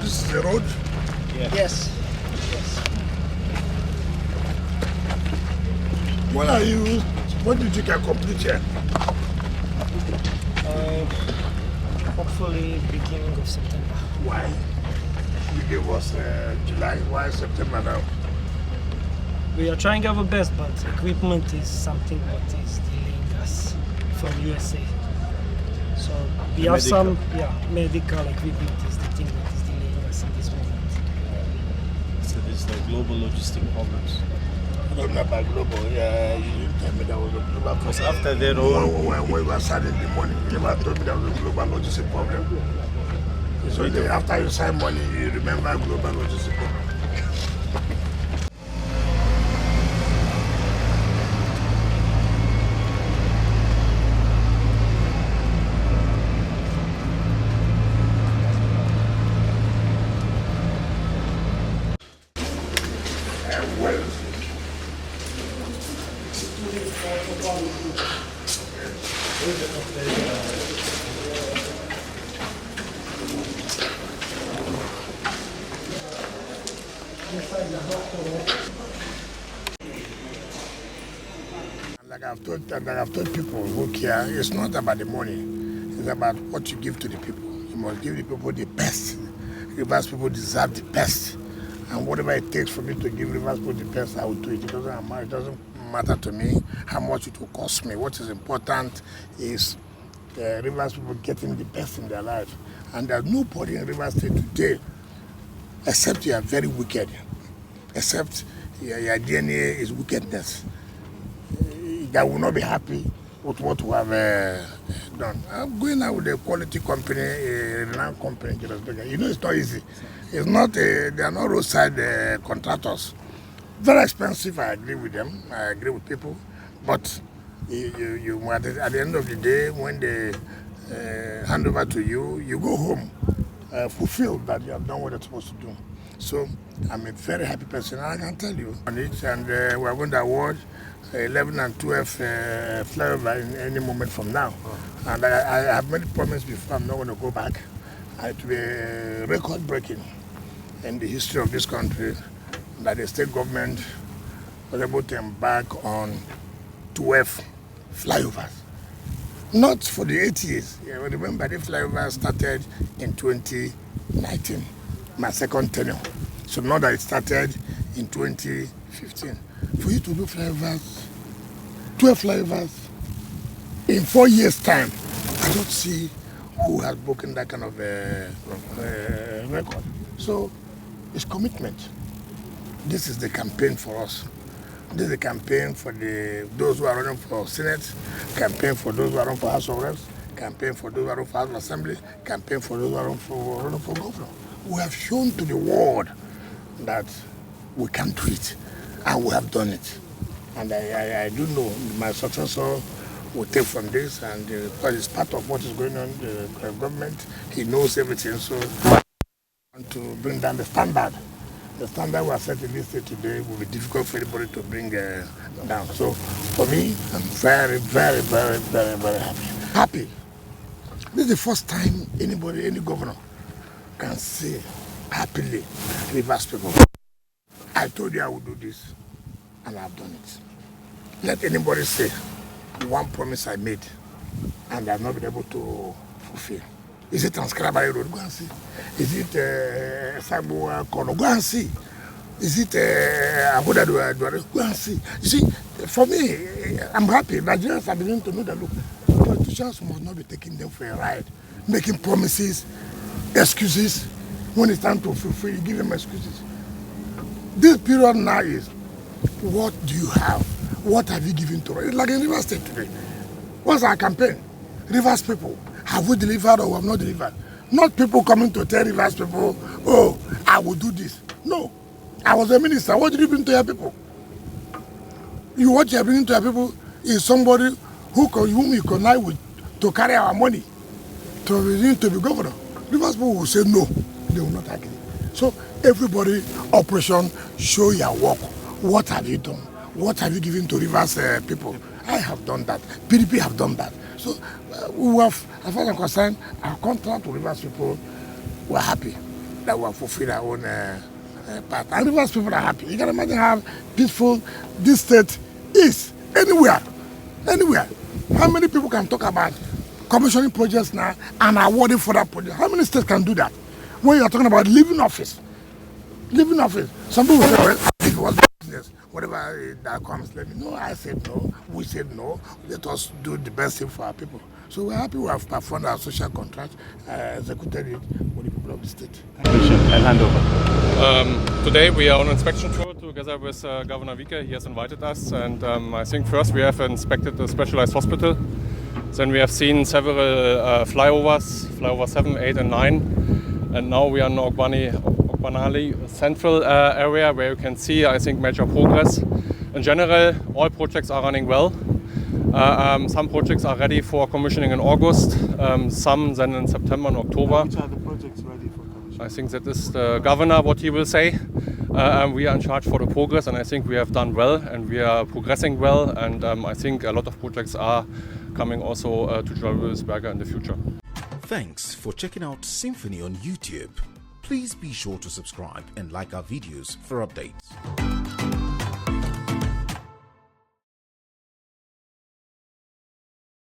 this is the road? Yeah. Yes. Yes. What do you think I complete here? Hopefully beginning of September. Why? You gave us July, why September now? We are trying our best, but equipment is something that is delaying us from USA. So we have some medical equipment is the thing that is delaying us in this moment. So there's the global logistic problems. I don't know about global. Yeah, you didn't tell me that was a global problem. Because after that, when we were signing the money, you never told me that was a global logistic problem. So after you sign money, you remember global logistic problem. Like I've told people who care, it's not about the money. It's about what you give to the people. You must give the people the best. Rivers people deserve the best. And whatever it takes for me to give Rivers people the best, I will do it. It doesn't matter to me how much it will cost me. What is important is Rivers people getting the best in their life. And there's nobody in Rivers State today, except you are very wicked, except your DNA is wickedness, that will not be happy with what we have done. I'm going out with a quality company, a renowned company. You know, it's not easy. It's not. They are not roadside contractors. Very expensive. I agree with them. I agree with people. But you at the end of the day, when they hand over to you, you go home fulfilled that you have done what you're supposed to do. So I'm a very happy person. I can tell you on it, and we're going to award 11 and 12 flyover in any moment from now. And I have made a promise before. I'm not going to go back. It will be record-breaking in the history of this country that the state government was able to embark on 12 flyovers. Not for the 8 years. Yeah, remember, the flyover started in 2019, my second tenure. So now that it started in 2015. For you to do flyovers, 12 flyovers, in 4 years' time, I don't see who has broken that kind of record. So it's commitment. This is the campaign for us. This is the campaign for those who are running for Senate, campaign for those who are running for House of Reps, campaign for those who are running for House of Assembly, campaign for those who are running for governor. We have shown to the world that we can do it, and we have done it. And I do know my successor will take from this, and because it's part of what is going on in the government, he knows everything. So I want to bring down the standard. The standard we are set in this state today will be difficult for anybody to bring down. So for me, I'm very, very, very, very, very happy. Happy. This is the first time any governor can say happily, Rivers people, I told you I would do this, and I've done it. Let anybody say one promise I made and I've not been able to fulfill. Is it Transcriber Road? Go and see. Is it Sabuwa Kono? Go and see. Is it Abuda Duare? Go and see. You see, for me, I'm happy. Nigerians are beginning to know that, look, politicians must not be taking them for a ride, making promises, excuses. When it's time to fulfill, you give them excuses. This period now is, what do you have? What have you given to us? It's like in Rivers State today. What's our campaign? Rivers people, have we delivered or have not delivered? Not people coming to tell Rivers people, oh, I will do this. No. I was a minister. What did you bring to your people? What you are bringing to your people is somebody whom you connive with to carry our money to be governor. Rivers people will say no. They will not agree. So everybody, operation, show your work. What have you done? What have you given to Rivers people? I have done that. PDP have done that. So we have, as far as I'm concerned, our contract to Rivers people, we're happy. that will fulfill our own part. And Rivers people are happy. You can imagine how peaceful this state is. Anywhere. How many people can talk about commissioning projects now and awarding for that project? How many states can do that? When you are talking about leaving office. Some people say, well, it was business. Whatever that comes, let me know. I said no. We said no. Let us do the best thing for our people. So we're happy we have performed our social contract, executed it with the people of the state. I'll hand over. Today we are on an inspection tour together with Governor Wike. He has invited us, and I think first we have inspected the specialized hospital. Then we have seen several flyovers 7, 8 and 9. And now we are in Ogbum-nu-Abali central area where you can see, I think, major progress. In general, all projects are running well. Some projects are ready for commissioning in August, some then in September and October. Which are the projects ready for commissioning? I think that is the governor, what he will say. We are in charge for the progress, and I think we have done well and we are progressing well. And I think a lot of projects are coming also to Johannesburg in the future. Thanks for checking out SYMFONI on YouTube. Please be sure to subscribe and like our videos for updates.